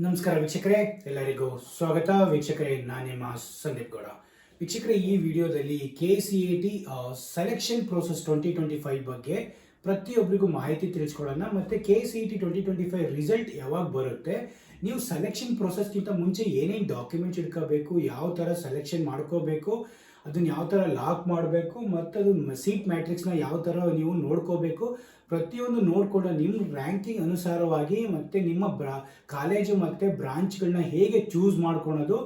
ನಮಸ್ಕಾರ ವೀಕ್ಷಕರೇ, ಎಲ್ಲರಿಗೂ ಸ್ವಾಗತ. ವೀಕ್ಷಕರೇ, ನಾನು ನಿಮ್ಮ ಸಂದೀಪ್ ಗೌಡ. ವೀಕ್ಷಕರೇ, ಈ ವಿಡಿಯೋದಲ್ಲಿ KCET ಸೆಲೆಕ್ಷನ್ ಪ್ರೋಸೆಸ್ 2025 ಬಗ್ಗೆ ಪ್ರತಿಯೊಬ್ಬರಿಗೂ ಮಾಹಿತಿ ತಿಳಿಸ್ಕೊಡೋಣ. ಮತ್ತು KCET 2025 ರಿಸಲ್ಟ್ ಯಾವಾಗ ಬರುತ್ತೆ, ನೀವು ಸೆಲೆಕ್ಷನ್ ಪ್ರೋಸೆಸ್ಗಿಂತ ಮುಂಚೆ ಏನೇನು ಡಾಕ್ಯುಮೆಂಟ್ಸ್ ಇಟ್ಕೋಬೇಕು, ಯಾವ ಥರ ಸೆಲೆಕ್ಷನ್ ಮಾಡ್ಕೋಬೇಕು, ಅದನ್ನು ಯಾವ ಥರ ಲಾಕ್ ಮಾಡಬೇಕು, ಮತ್ತು ಅದು ಸೀಟ್ ಮ್ಯಾಟ್ರಿಕ್ಸ್ನ ಯಾವ ಥರ ನೀವು ನೋಡ್ಕೋಬೇಕು, ಪ್ರತಿಯೊಂದು ನೋಡಿಕೊಂಡು ನಿಮ್ಮ ರ್ಯಾಂಕಿಂಗ್ ಅನುಸಾರವಾಗಿ ಮತ್ತು ನಿಮ್ಮ ಕಾಲೇಜು ಮತ್ತು ಬ್ರಾಂಚ್ಗಳನ್ನ ಹೇಗೆ ಚೂಸ್ ಮಾಡ್ಕೊಳೋದು,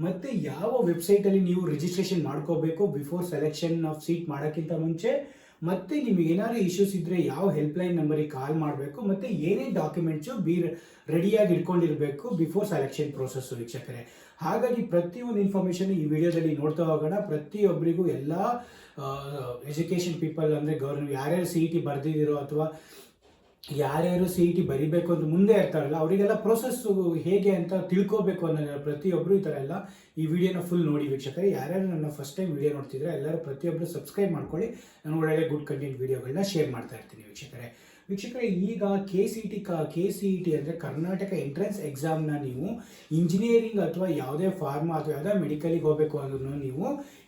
ಮತ್ತು ಯಾವ ವೆಬ್ಸೈಟಲ್ಲಿ ನೀವು ರಿಜಿಸ್ಟ್ರೇಷನ್ ಮಾಡ್ಕೋಬೇಕು ಬಿಫೋರ್ ಸೆಲೆಕ್ಷನ್ ಆಫ್ ಸೀಟ್ ಮಾಡೋಕ್ಕಿಂತ ಮುಂಚೆ, ಮತ್ತು ನಿಮಗೆ ಏನಾದರೂ ಇಶ್ಯೂಸ್ ಇದ್ದರೆ ಯಾವ ಹೆಲ್ಪ್ಲೈನ್ ನಂಬರಿಗೆ ಕಾಲ್ ಮಾಡಬೇಕು, ಮತ್ತು ಏನೇನು ಡಾಕ್ಯುಮೆಂಟ್ಸು ರೆಡಿಯಾಗಿ ಇಟ್ಕೊಂಡಿರಬೇಕು ಬಿಫೋರ್ ಸೆಲೆಕ್ಷನ್ ಪ್ರೋಸೆಸ್ಸು ವೀಕ್ಷಕರೇ. ಹಾಗಾಗಿ ಪ್ರತಿಯೊಂದು ಇನ್ಫಾರ್ಮೇಷನ್ ಈ ವಿಡಿಯೋದಲ್ಲಿ ನೋಡ್ತಾ ಹೋಗೋಣ. ಪ್ರತಿಯೊಬ್ಬರಿಗೂ ಎಲ್ಲ ಎಜುಕೇಷನ್ ಪೀಪಲ್ ಅಂದರೆ ಯಾರ್ಯಾರು CET ಬರೆದಿದ್ದೀರೋ ಅಥವಾ ಯಾರ್ಯಾರು CET ಬರಿಬೇಕು ಅಂತ ಮುಂದೆ ಇರ್ತಾರಲ್ಲ, ಅವರಿಗೆಲ್ಲ ಪ್ರೋಸೆಸ್ಸು ಹೇಗೆ ಅಂತ ತಿಳ್ಕೋಬೇಕು ಅನ್ನೋ ಪ್ರತಿಯೊಬ್ಬರು ಈ ಥರ ಎಲ್ಲ ಈ ವಿಡಿಯೋನ ಫುಲ್ ನೋಡಿ ವೀಕ್ಷಕರೇ. ಯಾರ್ಯಾರು ನನ್ನ ಫಸ್ಟ್ ಟೈಮ್ ವಿಡಿಯೋ ನೋಡ್ತಿದ್ರೆ ಎಲ್ಲರೂ ಪ್ರತಿಯೊಬ್ಬರು ಸಬ್ಸ್ಕ್ರೈಬ್ ಮಾಡ್ಕೊಳ್ಳಿ. ನಾನು ಒಳ್ಳೆ ಗುಡ್ ಕಂಟೆಂಟ್ ವಿಡಿಯೋಗಳನ್ನ ಶೇರ್ ಮಾಡ್ತಾ ಇರ್ತೀನಿ ವೀಕ್ಷಕರೇ. ಈಗ KCET ಅಂದರೆ ಕರ್ನಾಟಕ ಎಂಟ್ರೆನ್ಸ್ ಎಕ್ಸಾಮ್ನ ನೀವು ಇಂಜಿನಿಯರಿಂಗ್ ಅಥವಾ ಯಾವುದೇ ಫಾರ್ಮಾ ಅಥವಾ ಯಾವುದೇ ಮೆಡಿಕಲಿಗೆ ಹೋಗಬೇಕು ಅಂದ್ರೂ ನೀವು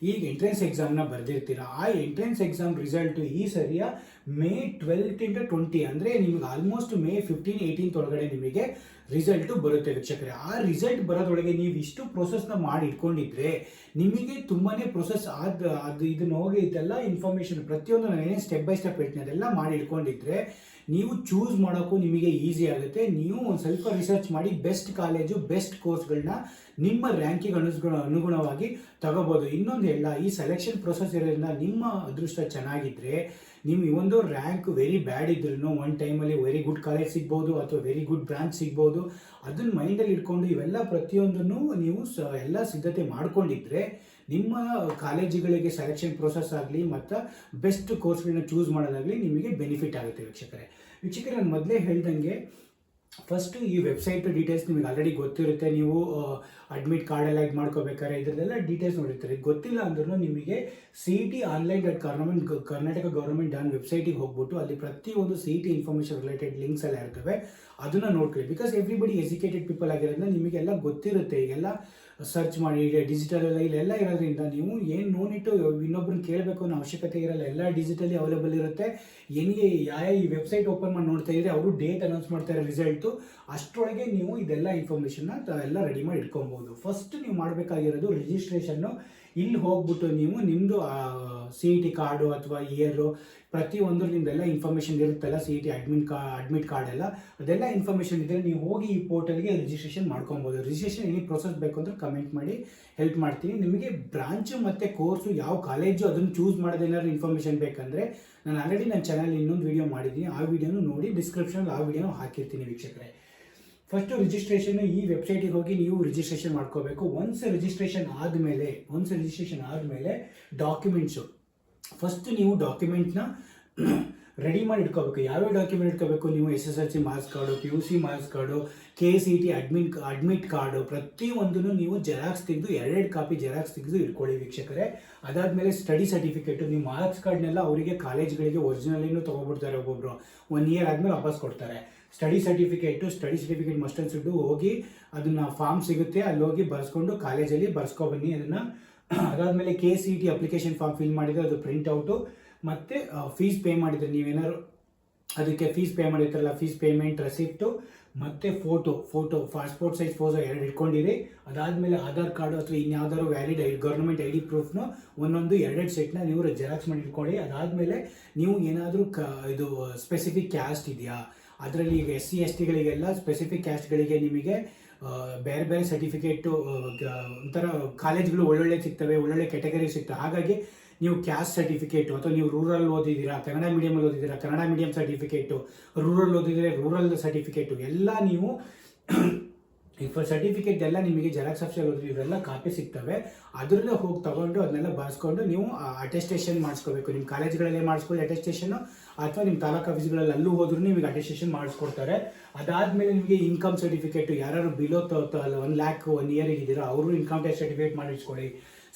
ಈಗ ಎಂಟ್ರೆನ್ಸ್ ಎಕ್ಸಾಮ್ನ ಬರೆದಿರ್ತೀರ. ಆ ಎಂಟ್ರೆನ್ಸ್ ಎಕ್ಸಾಮ್ ರಿಸಲ್ಟು ಈ ಸರಿಯ May 12 to 20 ಅಂದರೆ ನಿಮ್ಗೆ ಆಲ್ಮೋಸ್ಟ್ May 15-18 ಒಳಗಡೆ ನಿಮಗೆ ರಿಸಲ್ಟು ಬರುತ್ತೆ ವೀಕ್ಷಕರೇ. ಆ ರಿಸಲ್ಟ್ ಬರೋದ್ರೊಳಗೆ ನೀವು ಇಷ್ಟು ಪ್ರೊಸೆಸ್ನ ಮಾಡಿ ಇಟ್ಕೊಂಡಿದ್ರೆ ನಿಮಗೆ ತುಂಬಾ ಪ್ರೊಸೆಸ್ ಅದು ಇದನ್ನು ಹೋಗಿ ಇದೆಲ್ಲ ಇನ್ಫಾರ್ಮೇಷನ್ ಪ್ರತಿಯೊಂದು ನಾನು ಏನೇ ಸ್ಟೆಪ್ ಬೈ ಸ್ಟೆಪ್ ಹೇಳ್ತೀನಿ ಅದೆಲ್ಲ ಮಾಡಿ ಇಟ್ಕೊಂಡಿದ್ರೆ ನೀವು ಚೂಸ್ ಮಾಡೋಕ್ಕೂ ನಿಮಗೆ ಈಸಿ ಆಗುತ್ತೆ. ನೀವು ಒಂದು ಸ್ವಲ್ಪ ರಿಸರ್ಚ್ ಮಾಡಿ ಬೆಸ್ಟ್ ಕಾಲೇಜು ಬೆಸ್ಟ್ ಕೋರ್ಸ್ಗಳನ್ನ ನಿಮ್ಮ ರ್ಯಾಂಕಿಂಗ್ ಅನುಗುಣವಾಗಿ ತಗೋಬೋದು. ಇನ್ನೊಂದು ಎಲ್ಲ ಈ ಸೆಲೆಕ್ಷನ್ ಪ್ರೊಸೆಸ್ ಇರೋದ್ರಿಂದ ನಿಮ್ಮ ಅದೃಷ್ಟ ಚೆನ್ನಾಗಿದ್ದರೆ ನಿಮ್ಮ ಒಂದು ರ್ಯಾಂಕ್ ವೆರಿ ಬ್ಯಾಡ್ ಇದ್ರೂ ಒಂದು ಟೈಮಲ್ಲಿ ವೆರಿ ಗುಡ್ ಕಾಲೇಜ್ ಸಿಗ್ಬೋದು ಅಥವಾ ವೆರಿ ಗುಡ್ ಬ್ರಾಂಚ್ ಸಿಗ್ಬೋದು. ಅದನ್ನು ಮೈಂಡಲ್ಲಿ ಇಟ್ಕೊಂಡು ಇವೆಲ್ಲ ಪ್ರತಿಯೊಂದನ್ನು ನೀವು ಎಲ್ಲ ಸಿದ್ಧತೆ ಮಾಡ್ಕೊಂಡಿದ್ರೆ ನಿಮ್ಮ ಕಾಲೇಜುಗಳಿಗೆ ಸೆಲೆಕ್ಷನ್ ಪ್ರೋಸೆಸ್ ಆಗಲಿ ಮತ್ತು ಬೆಸ್ಟ್ ಕೋರ್ಸ್ಗಳನ್ನ ಚೂಸ್ ಮಾಡೋದಾಗಲಿ ನಿಮಗೆ ಬೆನಿಫಿಟ್ ಆಗುತ್ತೆ ವೀಕ್ಷಕರೇ. ನಾನು ಮೊದಲೇ ಹೇಳ್ದಂಗೆ ಫಸ್ಟು ಈ ವೆಬ್ಸೈಟ್ ಡೀಟೇಲ್ಸ್ ನಿಮಗೆ ಆಲ್ರೆಡಿ ಗೊತ್ತಿರುತ್ತೆ. ನೀವು ಅಡ್ಮಿಟ್ ಕಾರ್ಡ್ ಎಲ್ಲ ಇದು ಮಾಡ್ಕೋಬೇಕಾದ್ರೆ ಇದರಲ್ಲೆಲ್ಲ ಡೀಟೇಲ್ಸ್ ನೋಡಿರ್ತಾರೆ. ಗೊತ್ತಿಲ್ಲ ಅಂದ್ರೂ ನಿಮಗೆ CET-online.ಕರ್ನಾಟಕ ಗೌರ್ಮೆಂಟ್ ವೆಬ್ಸೈಟಿಗೆ ಹೋಗ್ಬಿಟ್ಟು ಅಲ್ಲಿ ಪ್ರತಿಯೊಂದು CET ಇನ್ಫಾರ್ಮೇಷನ್ ರಿಲೇಟೆಡ್ ಲಿಂಕ್ಸ್ ಎಲ್ಲ ಇರ್ತವೆ, ಅದನ್ನು ನೋಡ್ಕೊಳ್ಳಿ. ಬಿಕಾಸ್ ಎವ್ರಿಬಡಿ ಎಜುಕೇಟೆಡ್ ಪೀಪಲ್ ಆಗಿರೋದ್ರಿಂದ ನಿಮಗೆಲ್ಲ ಗೊತ್ತಿರುತ್ತೆ. ಈಗೆಲ್ಲ ಸರ್ಚ್ ಮಾಡಿ ಡಿಜಿಟಲ್ ಇಲ್ಲೆಲ್ಲ ಇರೋದ್ರಿಂದ ನೀವು ಏನು ನೋಡಿಟ್ಟು ಇನ್ನೊಬ್ರನ್ನ ಕೇಳಬೇಕು ಅನ್ನೋ ಅವಶ್ಯಕತೆ ಇರಲ್ಲ. ಎಲ್ಲ ಡಿಜಿಟಲಿ ಅವೈಲೇಬಲ್ ಇರುತ್ತೆ. ಏನಿಗೆ ಈ ವೆಬ್ಸೈಟ್ ಓಪನ್ ಮಾಡಿ ನೋಡ್ತಾ ಇದ್ರೆ ಅವರು ಡೇಟ್ ಅನೌನ್ಸ್ ಮಾಡ್ತಾರೆ ರಿಸಲ್ಟು, ಅಷ್ಟರೊಳಗೆ ನೀವು ಇದೆಲ್ಲ ಇನ್ಫಾರ್ಮೇಷನ್ನ ಎಲ್ಲ ರೆಡಿ ಮಾಡಿ ಇಟ್ಕೊಬೋದು. ಫಸ್ಟ್ ನೀವು ಮಾಡಬೇಕಾಗಿರೋದು ರಿಜಿಸ್ಟ್ರೇಷನ್ನು. ಇಲ್ಲಿ ಹೋಗ್ಬಿಟ್ಟು ನೀವು ನಿಮ್ಮದು CET ಕಾರ್ಡು ಅಥವಾ ಇಯರು ಪ್ರತಿಯೊಂದು ನಿಮ್ದೆಲ್ಲ ಇನ್ಫಾರ್ಮೇಷನ್ ಇರುತ್ತಲ್ಲ, CET ಅಡ್ಮಿಟ್ ಕಾರ್ಡ್ ಎಲ್ಲ ಅದೆಲ್ಲ ಇನ್ಫಾರ್ಮೇಷನ್ ಇದ್ದರೆ ನೀವು ಹೋಗಿ ಈ ಪೋರ್ಟಲ್ಗೆ ರಿಜಿಸ್ಟ್ರೇಷನ್ ಮಾಡ್ಕೊಬೋದು. ರಿಜಿಸ್ಟ್ರೇಷನ್ ಏನೇ ಪ್ರೊಸೆಸ್ ಬೇಕು ಅಂದರೆ ಕಮೆಂಟ್ ಮಾಡಿ ಹೆಲ್ಪ್ ಮಾಡ್ತೀನಿ. ನಿಮಗೆ ಬ್ರಾಂಚು ಮತ್ತು ಕೋರ್ಸು ಯಾವ ಕಾಲೇಜು ಅದನ್ನು ಚೂಸ್ ಮಾಡೋದೇನಾದ್ರು ಇನ್ಫಾರ್ಮೇಷನ್ ಬೇಕಂದರೆ ನಾನು ಆಲ್ರೆಡಿ ನನ್ನ ಚಾನಲ್ ಇನ್ನೊಂದು ವಿಡಿಯೋ ಮಾಡಿದ್ದೀನಿ, ಆ ವಿಡಿಯೋನು ನೋಡಿ ಡಿಸ್ಕ್ರಿಪ್ಷನಲ್ಲಿ ಆ ವಿಡಿಯೋನು ಹಾಕಿರ್ತೀನಿ ವೀಕ್ಷಕರೇ. ಫಸ್ಟು ರಿಜಿಸ್ಟ್ರೇಷನ್ ಈ ವೆಬ್ಸೈಟಿಗೆ ಹೋಗಿ ನೀವು ರಿಜಿಸ್ಟ್ರೇಷನ್ ಮಾಡ್ಕೋಬೇಕು. ಒನ್ಸ್ ರಿಜಿಸ್ಟ್ರೇಷನ್ ಆದಮೇಲೆ ಡಾಕ್ಯುಮೆಂಟ್ಸು ಫಸ್ಟ್ ನೀವು ಡಾಕ್ಯುಮೆಂಟ್ನ ರೆಡಿ ಮಾಡಿ ಇಟ್ಕೋಬೇಕು. ಯಾವ್ಯಾವ ಡಾಕ್ಯುಮೆಂಟ್ ಇಟ್ಕೋಬೇಕು ನೀವು SSLC marks card, PUC marks card, KCET admit card ಪ್ರತಿಯೊಂದನ್ನು ನೀವು ಜೆರಾಕ್ಸ್ ತೆಗೆದು 2 ಕಾಪಿ ಜೆರಾಕ್ಸ್ ತೆಗೆದು ಇಟ್ಕೊಳ್ಳಿ ವೀಕ್ಷಕರೇ. ಅದಾದಮೇಲೆ ಸ್ಟಡಿ ಸರ್ಟಿಫಿಕೇಟು, ನಿಮ್ಮ ಮಾರ್ಕ್ಸ್ ಕಾರ್ಡ್ನೆಲ್ಲ ಅವರಿಗೆ ಕಾಲೇಜ್ಗಳಿಗೆ ಒರಿಜಿನಲಿನೂ ತೊಗೊಬಿಡ್ತಾರೆ. ಒಬ್ಬೊಬ್ಬರು 1 year ಆದಮೇಲೆ ವಾಪಸ್ ಕೊಡ್ತಾರೆ. Study certificate must and should ಹೋಗಿ ಅದನ್ನು ಫಾರ್ಮ್ ಸಿಗುತ್ತೆ, ಅಲ್ಲಿ ಹೋಗಿ ಬರ್ಸ್ಕೊಂಡು ಕಾಲೇಜಲ್ಲಿ ಬರ್ಸ್ಕೊಬನ್ನಿ ಅದನ್ನು. ಅದಾದಮೇಲೆ KCET ಅಪ್ಲಿಕೇಶನ್ ಫಾರ್ಮ್ ಫಿಲ್ ಮಾಡಿದರೆ ಅದು ಪ್ರಿಂಟ್ಔಟು, ಮತ್ತು ಫೀಸ್ ಪೇ ಮಾಡಿದರೆ ನೀವೇನಾದ್ರು ಅದಕ್ಕೆ ಫೀಸ್ ಪೇ ಮಾಡಿರ್ತಾರಲ್ಲ ಫೀಸ್ ಪೇಮೆಂಟ್ ರೆಸಿಪ್ಟು, ಮತ್ತು ಫೋಟೋ ಪಾಸ್ಪೋರ್ಟ್ ಸೈಜ್ ಫೋಟೋ 2 ಇಟ್ಕೊಂಡಿರಿ. ಅದಾದಮೇಲೆ ಆಧಾರ್ ಕಾರ್ಡು ಅಥವಾ ಇನ್ಯಾವುದಾದ್ರು ವ್ಯಾಲಿಡ್ ಗೌರ್ಮೆಂಟ್ ID ಪ್ರೂಫ್ನು ಒಂದೊಂದು 2 ಸೆಟ್ನ ನೀವು ಜೆರಾಕ್ಸ್ ಮಾಡಿ ಇಟ್ಕೊಳ್ಳಿ. ಅದಾದಮೇಲೆ ನೀವು ಏನಾದರೂ ಇದು ಸ್ಪೆಸಿಫಿಕ್ ಕ್ಯಾಸ್ಟ್ ಇದೆಯಾ ಅದರಲ್ಲಿ, ಈಗ SC STಗಳಿಗೆಲ್ಲ ಸ್ಪೆಸಿಫಿಕ್ ಕ್ಯಾಸ್ಟ್ಗಳಿಗೆ ನಿಮಗೆ ಬೇರೆ ಬೇರೆ ಸರ್ಟಿಫಿಕೇಟು ಒಂಥರ ಕಾಲೇಜ್ಗಳು ಒಳ್ಳೊಳ್ಳೆ ಸಿಗ್ತವೆ, ಒಳ್ಳೊಳ್ಳೆ ಕ್ಯಾಟಗರಿ ಸಿಗ್ತವೆ. ಹಾಗಾಗಿ ನೀವು ಕ್ಯಾಸ್ಟ್ ಸರ್ಟಿಫಿಕೇಟು ಅಥವಾ ನೀವು ರೂರಲ್ ಓದಿದ್ದೀರಾ, ಕನ್ನಡ ಮೀಡಿಯಮಲ್ಲಿ ಓದಿದ್ದೀರಾ, ಕನ್ನಡ ಮೀಡಿಯಂ ಸರ್ಟಿಫಿಕೇಟು, ರೂರಲ್ ಓದಿದರೆ ರೂರಲ್ ಸರ್ಟಿಫಿಕೇಟು ಎಲ್ಲ ನೀವು ಸರ್ಟಿಫಿಕೇಟ್ ಎಲ್ಲ ನಿಮಗೆ ಜೆರಾಕ್ಸ್ ಆಫೀಸಲ್ಲಿ ಹೋದ್ರೆ ಇವೆಲ್ಲ ಕಾಪಿ ಸಿಗ್ತವೆ. ಅದರಲ್ಲೇ ಹೋಗಿ ತಗೊಂಡು ಅದನ್ನೆಲ್ಲ ಬರ್ಸ್ಕೊಂಡು ನೀವು ಅಟೆಸ್ಟೇಷನ್ ಮಾಡಿಸ್ಕೋಬೇಕು. ನಿಮ್ಮ ಕಾಲೇಜ್ಗಳಲ್ಲೇ ಮಾಡಿಸ್ಕೊಳ್ಳಿ ಅಟೆಸ್ಟೇಷನ್ನು, ಅಥವಾ ನಿಮ್ಮ ತಾಲೂಕು ಆಫೀಸ್ಗಳಲ್ಲಿ ಅಲ್ಲೂ ಹೋದ್ರೂ ನಿಮಗೆ ಅಟೆಸ್ಟೇಷನ್ ಮಾಡಿಸ್ಕೊಡ್ತಾರೆ. ಅದಾದಮೇಲೆ ನಿಮಗೆ ಇನ್ಕಮ್ ಸರ್ಟಿಫಿಕೇಟು, ಯಾರು ಬಿಲೋ 1 lakh 1 year ಇದ್ದೀರಾ ಅವರು ಇನ್ಕಮ್ ಟ್ಯಾಕ್ಸ್ ಸರ್ಟಿಫಿಕೇಟ್ ಮಾಡಿಸ್ಕೊಳ್ಳಿ.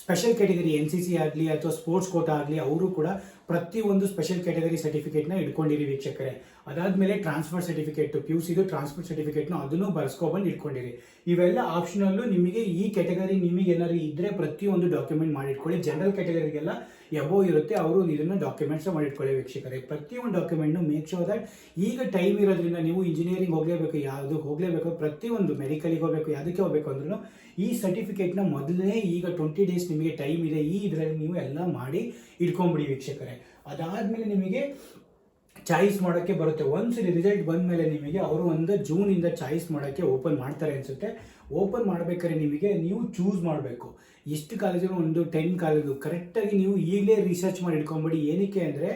ಸ್ಪೆಷಲ್ ಕ್ಯಾಟಗರಿ NCC ಆಗಲಿ ಅಥವಾ ಸ್ಪೋರ್ಟ್ಸ್ ಕೋಟಾ ಆಗಲಿ ಅವರು ಕೂಡ ಪ್ರತಿಯೊಂದು ಸ್ಪೆಷಲ್ ಕ್ಯಾಟಗರಿ ಸರ್ಟಿಫಿಕೇಟ್ನ ಇಟ್ಕೊಂಡಿರಿ ವೀಕ್ಷಕರೇ. ಅದಾದಮೇಲೆ ಟ್ರಾನ್ಸ್ಫರ್ ಸರ್ಟಿಫಿಕೇಟ್ PUCದು ಟ್ರಾನ್ಸ್ಫರ್ ಸರ್ಟಿಫಿಕೇಟ್ನ ಅದನ್ನು ಬರ್ಸ್ಕೊಬಂದು ಇಟ್ಕೊಂಡಿರಿ. ಇವೆಲ್ಲ ಆಪ್ಷನಲ್ಲು. ನಿಮಗೆ ಈ ಕ್ಯಾಟಗರಿ ನಿಮಗೆ ಏನಾದ್ರು ಇದ್ದರೆ ಪ್ರತಿಯೊಂದು ಡಾಕ್ಯುಮೆಂಟ್ ಮಾಡಿಟ್ಕೊಳ್ಳಿ. ಜನರಲ್ ಕ್ಯಾಟಗರಿಗೆಲ್ಲ ಎಬೋ ಇರುತ್ತೆ, ಅವರು ಇದನ್ನು ಡಾಕ್ಯುಮೆಂಟ್ಸ್ ಮಾಡಿಟ್ಕೊಳ್ಳಿ ವೀಕ್ಷಕರೇ. ಪ್ರತಿಯೊಂದು ಡಾಕ್ಯುಮೆಂಟ್ನು ಮೇಕ್ ಶೋರ್ ದಟ್ ಈಗ ಟೈಮ್ ಇರೋದ್ರಿಂದ ನೀವು ಇಂಜಿನಿಯರಿಂಗ್ ಹೋಗಲೇಬೇಕು, ಯಾವುದು ಹೋಗಲೇಬೇಕು, ಪ್ರತಿಯೊಂದು ಮೆಡಿಕಲಿಗೆ ಹೋಗಬೇಕು, ಯಾವುದಕ್ಕೆ ಹೋಗಬೇಕು ಅಂದ್ರೂ ಈ ಸರ್ಟಿಫಿಕೇಟ್ನ ಮೊದಲನೇ ಈಗ 20 days ನಿಮಗೆ ಟೈಮ್ ಇದೆ, ಈ ಇದರಲ್ಲಿ ನೀವು ಎಲ್ಲ ಮಾಡಿ ಇಟ್ಕೊಂಬಿಡಿ ವೀಕ್ಷಕರೇ. ಅದಾದಮೇಲೆ ನಿಮಗೆ ಚಾಯ್ಸ್ ಮಾಡೋಕ್ಕೆ ಬರುತ್ತೆ. ಒನ್ಸ್ ರಿಸಲ್ಟ್ ಬಂದ ಮೇಲೆ ನಿಮಗೆ ಅವರು ಒಂದು ಜೂನಿಂದ ಚಾಯ್ಸ್ ಮಾಡೋಕ್ಕೆ ಓಪನ್ ಮಾಡ್ತಾರೆ ಅನಿಸುತ್ತೆ. ಓಪನ್ ಮಾಡಬೇಕಾದ್ರೆ ನಿಮಗೆ ನೀವು ಚೂಸ್ ಮಾಡಬೇಕು ಎಷ್ಟು ಕಾಲೇಜು, ಒಂದು 10 ಕಾಲೇಜು ಕರೆಕ್ಟಾಗಿ ನೀವು ಈಗಲೇ ರಿಸರ್ಚ್ ಮಾಡಿ ಇಟ್ಕೊಂಬಿಡಿ. ಏನಕ್ಕೆ ಅಂದರೆ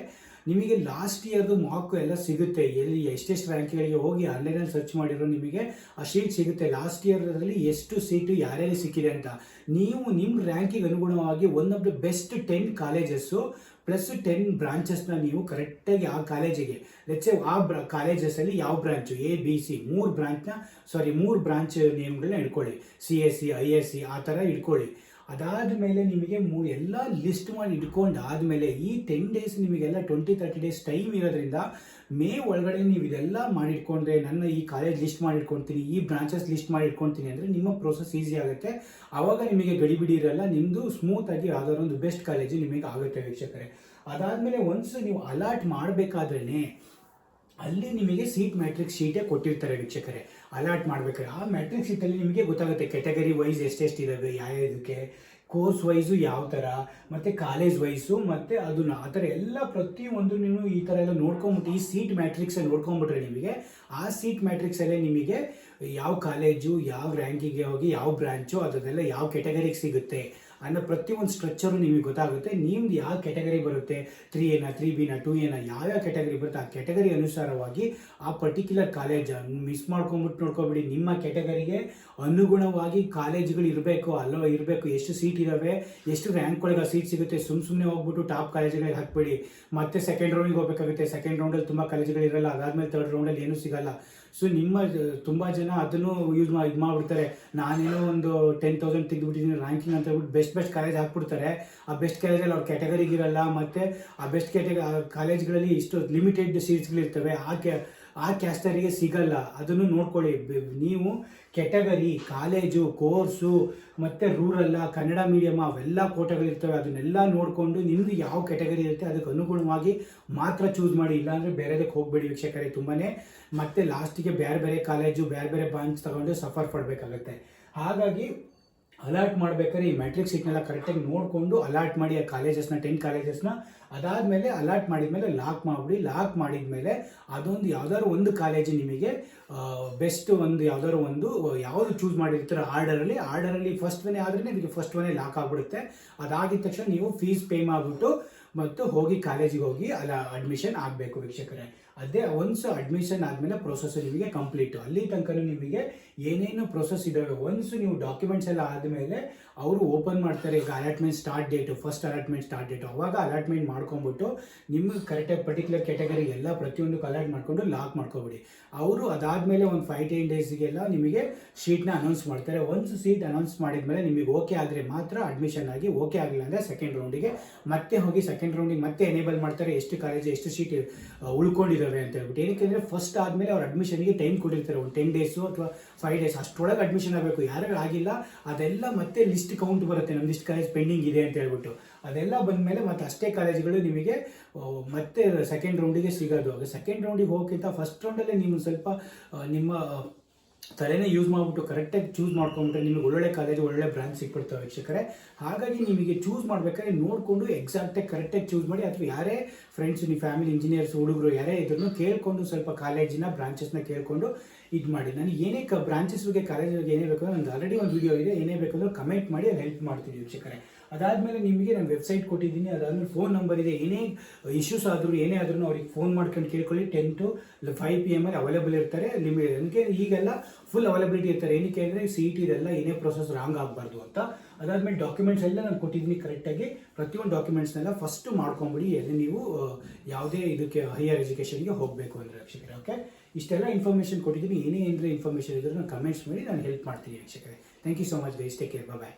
ನಿಮಗೆ ಲಾಸ್ಟ್ ಇಯರ್ದು ಮಾರ್ಕ್ ಎಲ್ಲ ಸಿಗುತ್ತೆ, ಎಲ್ಲಿ ಎಷ್ಟೆಷ್ಟು ರ್ಯಾಂಕ್ಗಳಿಗೆ ಹೋಗಿ ಆನ್ಲೈನಲ್ಲಿ ಸರ್ಚ್ ಮಾಡಿರೋ ನಿಮಗೆ ಆ ಶೀಟ್ ಸಿಗುತ್ತೆ. ಲಾಸ್ಟ್ ಇಯರ್ದಲ್ಲಿ ಎಷ್ಟು ಸೀಟು ಯಾರ್ಯಾರಿಗೆ ಸಿಕ್ಕಿದೆ ಅಂತ. ನೀವು ನಿಮ್ಮ ರ್ಯಾಂಕಿಗೆ ಅನುಗುಣವಾಗಿ one of the best 10 colleges plus 10 ಬ್ರಾಂಚಸ್ನ ನೀವು ಕರೆಕ್ಟಾಗಿ ಆ ಕಾಲೇಜಿಗೆ ಲೆಟ್ಸೆ ಆ ಕಾಲೇಜಸಲ್ಲಿ ಯಾವ ಬ್ರಾಂಚು ABC 3 ಬ್ರಾಂಚ್ ನೇಮ್ಗಳನ್ನ ಇಟ್ಕೊಳ್ಳಿ. CSC ISC ಆ ಥರ ಇಟ್ಕೊಳ್ಳಿ. ಅದಾದ ಮೇಲೆ ನಿಮಗೆ ಎಲ್ಲ ಲಿಸ್ಟ್ ಮಾಡಿ ಇಟ್ಕೊಂಡು ಆದಮೇಲೆ ಈ 10 days ನಿಮಗೆಲ್ಲ 20-30 days ಟೈಮ್ ಇರೋದ್ರಿಂದ ಮೇ ಒಳಗಡೆ ನೀವು ಇದೆಲ್ಲ ಮಾಡಿಟ್ಕೊಂಡ್ರೆ, ನನ್ನ ಈ ಕಾಲೇಜ್ ಲಿಸ್ಟ್ ಮಾಡಿಟ್ಕೊಳ್ತೀನಿ, ಈ ಬ್ರಾಂಚಸ್ ಲಿಸ್ಟ್ ಮಾಡಿಟ್ಕೊಳ್ತೀನಿ ಅಂದರೆ ನಿಮ್ಮ ಪ್ರೋಸೆಸ್ ಈಸಿ ಆಗುತ್ತೆ. ಆವಾಗ ನಿಮಗೆ ಗಡಿಬಿಡಿ ಇರಲ್ಲ, ನಿಮ್ಮದು ಸ್ಮೂತಾಗಿ ಯಾವ್ದಾದ್ರು ಒಂದು ಬೆಸ್ಟ್ ಕಾಲೇಜು ನಿಮಗೆ ಆಗುತ್ತೆ ವೀಕ್ಷಕರೇ. ಅದಾದಮೇಲೆ ಒನ್ಸ್ ನೀವು ಅಲಾಟ್ ಮಾಡಬೇಕಾದ್ರೇ ಅಲ್ಲಿ ನಿಮಗೆ ಸೀಟ್ ಮ್ಯಾಟ್ರಿಕ್ಸ್ ಶೀಟೇ ಕೊಟ್ಟಿರ್ತಾರೆ ವೀಕ್ಷಕರೇ. ಅಲಾಟ್ ಮಾಡಬೇಕಾದ್ರೆ ಆ ಮ್ಯಾಟ್ರಿಕ್ಸ್ ಶೀಟಲ್ಲಿ ನಿಮಗೆ ಗೊತ್ತಾಗುತ್ತೆ ಕ್ಯಾಟಗರಿ ವೈಸ್ ಎಷ್ಟೆಷ್ಟಿದ್ದಾವೆ, ಇದಕ್ಕೆ ಕೋರ್ಸ್ ವೈಸು ಯಾವ ಥರ, ಮತ್ತು ಕಾಲೇಜ್ ವೈಸು, ಮತ್ತು ಅದನ್ನು ಆ ಥರ ಎಲ್ಲ ಪ್ರತಿಯೊಂದು ನೀವು ಈ ಥರ ಎಲ್ಲ ನೋಡ್ಕೊಂಬಿಟ್ಟು ಈ ಸೀಟ್ ಮ್ಯಾಟ್ರಿಕ್ಸಲ್ಲಿ ನೋಡ್ಕೊಂಬಿಟ್ರೆ ನಿಮಗೆ ಆ ಸೀಟ್ ಮ್ಯಾಟ್ರಿಕ್ಸಲ್ಲೇ ನಿಮಗೆ ಯಾವ ಕಾಲೇಜು, ಯಾವ ರ್ಯಾಂಕಿಗೆ ಹೋಗಿ ಯಾವ ಬ್ರಾಂಚು ಅದನ್ನೆಲ್ಲ ಯಾವ ಕ್ಯಾಟಗರಿಗೆ ಸಿಗುತ್ತೆ ಅನ್ನೋ ಪ್ರತಿಯೊಂದು ಸ್ಟ್ರಕ್ಚರು ನಿಮಗೆ ಗೊತ್ತಾಗುತ್ತೆ. ನಿಮ್ದು ಯಾವ ಕ್ಯಾಟಗರಿ ಬರುತ್ತೆ, 3A 3B 2A ಯಾವ್ಯಾವ ಕ್ಯಾಟಗರಿ ಬರುತ್ತೆ ಆ ಕ್ಯಾಟಗರಿ ಅನುಸಾರವಾಗಿ ಆ ಪರ್ಟಿಕ್ಯುಲರ್ ಕಾಲೇಜ್ ಮಿಸ್ ಮಾಡ್ಕೊಂಬಿಟ್ಟು ನೋಡ್ಕೊಬಿಡಿ. ನಿಮ್ಮ ಕ್ಯಾಟಗರಿಗೆ ಅನುಗುಣವಾಗಿ ಕಾಲೇಜುಗಳು ಇರಬೇಕು, ಎಷ್ಟು ಸೀಟ್ ಇದ್ದಾವೆ, ಎಷ್ಟು ರ್ಯಾಂಕ್ಗಳಿಗೆ ಆ ಸೀಟ್ ಸಿಗುತ್ತೆ. ಸುಮ್ಮನೆ ಹೋಗ್ಬಿಟ್ಟು ಟಾಪ್ ಕಾಲೇಜುಗಳಿಗೆ ಹಾಕ್ಬೇಡಿ. ಮತ್ತೆ ಸೆಕೆಂಡ್ ರೌಂಡಿಗೆ ಹೋಗಬೇಕಾಗುತ್ತೆ. ಸೆಕೆಂಡ್ ರೌಂಡಲ್ಲಿ ತುಂಬ ಕಾಲೇಜುಗಳು ಇರಲ್ಲ, ಅದಾದಮೇಲೆ ಥರ್ಡ್ ರೌಂಡಲ್ಲಿ ಏನೂ ಸಿಗಲ್ಲ. ಸೊ ತುಂಬ ಜನ ಅದನ್ನು ಇದು ಮಾಡಿಬಿಡ್ತಾರೆ. ನಾನೇನೋ ಒಂದು 10,000 ತೆಗೆದುಬಿಟ್ಟಿದ್ದೀನಿ ರ್ಯಾಂಕಿಂಗ್ ಅಂತ ಹೇಳ್ಬಿಟ್ಟು ಬೆಸ್ಟ್ ಕಾಲೇಜ್ ಹಾಕ್ಬಿಡ್ತಾರೆ. ಆ ಬೆಸ್ಟ್ ಕಾಲೇಜಲ್ಲಿ ಅವ್ರ ಕ್ಯಾಟಗರಿಗಿರಲ್ಲ, ಮತ್ತು ಆ ಬೆಸ್ಟ್ ಕಾಲೇಜ್ಗಳಲ್ಲಿ ಇಷ್ಟು ಲಿಮಿಟೆಡ್ ಸೀಟ್ಸ್ಗಳಿರ್ತವೆ, ಆ ಕ್ಯಾಸ್ಟರಿಗೆ ಸಿಗಲ್ಲ. ಅದನ್ನು ನೋಡ್ಕೊಳ್ಳಿ. ನೀವು ಕ್ಯಾಟಗರಿ, ಕಾಲೇಜು, ಕೋರ್ಸು, ಮತ್ತು ರೂರಲ್ಲ, ಕನ್ನಡ ಮೀಡಿಯಮ್ ಅವೆಲ್ಲ ಕೋಟೆಗಳಿರ್ತವೆ. ಅದನ್ನೆಲ್ಲ ನೋಡಿಕೊಂಡು ನಿಮ್ಮದು ಯಾವ ಕ್ಯಾಟಗರಿ ಇರುತ್ತೆ ಅದಕ್ಕೆ ಅನುಗುಣವಾಗಿ ಮಾತ್ರ ಚೂಸ್ ಮಾಡಿ. ಇಲ್ಲಾಂದರೆ ಬೇರೆದಕ್ಕೆ ಹೋಗಬೇಡಿ ವೀಕ್ಷಕರೇ. ಮತ್ತೆ ಲಾಸ್ಟಿಗೆ ಬೇರೆ ಕಾಲೇಜು, ಬೇರೆ ಬ್ರಾಂಚ್ ತಗೊಂಡು ಸಫರ್ ಪಡಬೇಕಾಗತ್ತೆ. ಹಾಗಾಗಿ ಅಲಾಟ್ ಮಾಡಬೇಕಾದ್ರೆ ಈ ಮ್ಯಾಟ್ರಿಕ್ಸ್ ಶೀಟ್ನೆಲ್ಲ ಕರೆಕ್ಟಾಗಿ ನೋಡಿಕೊಂಡು ಅಲಾಟ್ ಮಾಡಿ ಆ ಕಾಲೇಜಸ್ನ 10 ಕಾಲೇಜಸ್ನ. ಅದಾದಮೇಲೆ ಅಲಾಟ್ ಮಾಡಿದ್ಮೇಲೆ ಲಾಕ್ ಮಾಡಿಬಿಡಿ. ಲಾಕ್ ಮಾಡಿದ್ಮೇಲೆ ಅದೊಂದು ಯಾವ್ದಾದ್ರು ಒಂದು ಕಾಲೇಜು ನಿಮಗೆ ಬೆಸ್ಟ್ ಒಂದು ಯಾವುದು ಚೂಸ್ ಮಾಡಿರ್ತೀರೋ ಆರ್ಡರಲ್ಲಿ ಫಸ್ಟ್ ಒನ್ನೇ ಆದ್ರೇ ನಿಮಗೆ ಫಸ್ಟ್ ಒನ್ನೇ ಲಾಕ್ ಆಗಿಬಿಡುತ್ತೆ. ಅದಾಗಿದ ತಕ್ಷಣ ನೀವು ಫೀಸ್ ಪೇ ಮಾಡಿಬಿಟ್ಟು ಮತ್ತು ಹೋಗಿ ಕಾಲೇಜಿಗೆ ಹೋಗಿ ಅಡ್ಮಿಷನ್ ಆಗಬೇಕು ವೀಕ್ಷಕರೇ. ಅದೇ ಒನ್ಸ್ ಅಡ್ಮಿಷನ್ ಆದಮೇಲೆ ಪ್ರೊಸೆಸ್ ನಿಮಗೆ ಕಂಪ್ಲೀಟು. ಅಲ್ಲಿ ತನಕ ನಿಮಗೆ ಏನೇನು ಪ್ರೊಸೆಸ್ ಇದ್ದಾವೆ ಒನ್ಸ್ ನೀವು ಡಾಕ್ಯುಮೆಂಟ್ಸ್ ಎಲ್ಲ ಆದಮೇಲೆ ಅವರು ಓಪನ್ ಮಾಡ್ತಾರೆ. ಈಗ allotment start date, first allotment start date, ಅವಾಗ ಅಲಾಟ್ಮೆಂಟ್ ಮಾಡ್ಕೊಂಬಿಟ್ಟು ನಿಮಗೆ ಕರೆಕ್ಟಾಗಿ ಪರ್ಟಿಕ್ಯುಲರ್ ಕ್ಯಾಟಗರಿ ಎಲ್ಲ ಪ್ರತಿಯೊಂದಕ್ಕೂ ಅಲಾಟ್ ಮಾಡಿಕೊಂಡು ಲಾಕ್ ಮಾಡ್ಕೊಬಿಡಿ. ಅವರು ಅದಾದಮೇಲೆ ಒಂದು 5-10 ಡೇಸ್ಗೆಲ್ಲ ನಿಮಗೆ ಶೀಟ್ನ ಅನೌನ್ಸ್ ಮಾಡ್ತಾರೆ. ಒನ್ಸ್ ಸೀಟ್ ಅನೌನ್ಸ್ ಮಾಡಿದ್ಮೇಲೆ ನಿಮಗೆ ಓಕೆ ಆದರೆ ಮಾತ್ರ ಅಡ್ಮಿಷನ್ ಆಗಿ, ಓಕೆ ಆಗಲಿಲ್ಲ ಅಂದರೆ ಸೆಕೆಂಡ್ ರೌಂಡಿಗೆ ಮತ್ತೆ ಹೋಗಿ ಸೆಕೆಂಡ್ ರೌಂಡಿಗೆ ಮತ್ತೆ ಎನೇಬಲ್ ಮಾಡ್ತಾರೆ ಎಷ್ಟು ಕಾಲೇಜು ಎಷ್ಟು ಸೀಟ್ ಉಳ್ಕೊಂಡಿದ್ದಾವೆ ಅಂತ ಹೇಳ್ಬಿಟ್ಟು. ಏನಕ್ಕೆ ಅಂದರೆ ಫಸ್ಟ್ ಆದಮೇಲೆ ಅವ್ರು ಅಡ್ಮಿಷನ್ಗೆ ಟೈಮ್ ಕೊಟ್ಟಿರ್ತಾರೆ, ಒಂದು 10 days ಅಥವಾ 5 days ಅಷ್ಟರೊಳಗೆ ಅಡ್ಮಿಷನ್ ಆಗಬೇಕು. ಯಾರು ಆಗಿಲ್ಲ ಅದೆಲ್ಲ ಮತ್ತೆ ಲಿಸ್ಟ್ ಕೌಂಟ್ ಬರುತ್ತೆ, ನಮ್ದು ಇಷ್ಟು ಕಾಲೇಜ್ ಪೆಂಡಿಂಗ್ ಇದೆ ಅಂತ ಹೇಳ್ಬಿಟ್ಟು. ಅದೆಲ್ಲ ಬಂದಮೇಲೆ ಮತ್ತೆ ಅಷ್ಟೇ ಕಾಲೇಜುಗಳು ನಿಮಗೆ ಮತ್ತೆ ಸೆಕೆಂಡ್ ರೌಂಡಿಗೆ ಸಿಗೋದು. ಸೆಕೆಂಡ್ ರೌಂಡಿಗೆ ಹೋಗೋಕ್ಕಿಂತ ಫಸ್ಟ್ ರೌಂಡಲ್ಲೇ ನೀವು ಸ್ವಲ್ಪ ನಿಮ್ಮ ತಲೆನೇ ಯೂಸ್ ಮಾಡಿಬಿಟ್ಟು ಕರೆಕ್ಟಾಗಿ ಚೂಸ್ ಮಾಡ್ಕೊಂಬಿಟ್ರೆ ನಿಮಗೆ ಒಳ್ಳೊಳ್ಳೆ ಕಾಲೇಜು ಒಳ್ಳೆ ಬ್ರಾಂಚ್ ಸಿಕ್ಬಿಡ್ತವೆ ವೀಕ್ಷಕರೇ. ಹಾಗಾಗಿ ನಿಮಗೆ ಚೂಸ್ ಮಾಡಬೇಕಾದ್ರೆ ನೋಡಿಕೊಂಡು ಎಕ್ಸಾಕ್ಟಾಗಿ ಕರೆಕ್ಟಾಗಿ ಚೂಸ್ ಮಾಡಿ. ಅಥವಾ ಯಾರೇ ಫ್ರೆಂಡ್ಸ್, ನಿಮ್ಮ ಫ್ಯಾಮಿಲಿ ಇಂಜಿನಿಯರ್ಸ್ ಹುಡುಗರು ಯಾರೇ ಇದ್ರೂ ಕೇಳಿಕೊಂಡು ಸ್ವಲ್ಪ ಕಾಲೇಜಿನ ಬ್ರಾಂಚಸ್ನ ಕೇಳಿಕೊಂಡು ಇದು ಮಾಡಿ. ನಾನು ಏನೇ ಬ್ರಾಂಚಸ್ ಬಗ್ಗೆ ಕಾಲೇಜ್ ಬಗ್ಗೆ ಏನೇ ಬೇಕಂದ್ರೆ ನಂದು ಆಲ್ರೆಡಿ ಒಂದು ವಿಡಿಯೋ ಇದೆ, ಏನೇ ಬೇಕಂದ್ರೆ ಕಮೆಂಟ್ ಮಾಡಿ ಅದು ಹೆಲ್ಪ್ ಮಾಡ್ತೀನಿ ವೀಕ್ಷಕರೇ. ಅದಾದಮೇಲೆ ನಿಮಗೆ ನಾನು ವೆಬ್ಸೈಟ್ ಕೊಟ್ಟಿದ್ದೀನಿ, ಅದಾದಮೇಲೆ ಫೋನ್ ನಂಬರ್ ಇದೆ. ಏನೇ ಇಶ್ಯೂಸ್ ಆದರೂ ಏನೇ ಆದ್ರೂ ಅವ್ರಿಗೆ ಫೋನ್ ಮಾಡ್ಕೊಂಡು ಕೇಳ್ಕೊಳ್ಳಿ. 10 to 5 PM ಅವೈಲೇಬಲ್ ಇರ್ತಾರೆ. ನನಗೆ ಈಗೆಲ್ಲ ಫುಲ್ ಅವೈಲಬಿಲಿಟಿ ಇರ್ತಾರೆ. ಏನಕ್ಕೆ ಅಂದರೆ CET ಇದೆಲ್ಲ ಏನೇ ಪ್ರೊಸೆಸ್ ರಾಂಗ್ ಆಗಬಾರ್ದು ಅಂತ. ಅದಾದಮೇಲೆ ಡಾಕ್ಯುಮೆಂಟ್ಸ್ ಎಲ್ಲ ನಾನು ಕೊಟ್ಟಿದ್ದೀನಿ ಕರೆಕ್ಟಾಗಿ. ಪ್ರತಿಯೊಂದು ಡಾಕ್ಯುಮೆಂಟ್ಸ್ನೆಲ್ಲ ಫಸ್ಟ್ ಮಾಡ್ಕೊಂಬಿಡಿ ಎಲ್ಲಿ ನೀವು ಯಾವುದೇ ಇದಕ್ಕೆ ಹೈಯರ್ ಎಜುಕೇಷನ್ಗೆ ಹೋಗಬೇಕು ಅಂದರೆ ವೀಕ್ಷಕರೇ. ಓಕೆ, ಇಷ್ಟೆಲ್ಲ ಇನ್ಫಾರ್ಮೇಷನ್ ಕೊಟ್ಟಿದ್ದೀನಿ. ಏನೇ ಇನ್ಫಾರ್ಮೇಷನ್ ಇದ್ರೂ ನಾನು ಕಮೆಂಟ್ಸ್ ಮಾಡಿ ನಾನು ಹೆಲ್ಪ್ ಮಾಡ್ತೀನಿ ವೀಕ್ಷಕರೇ. Thank you so much guys, take care, bye.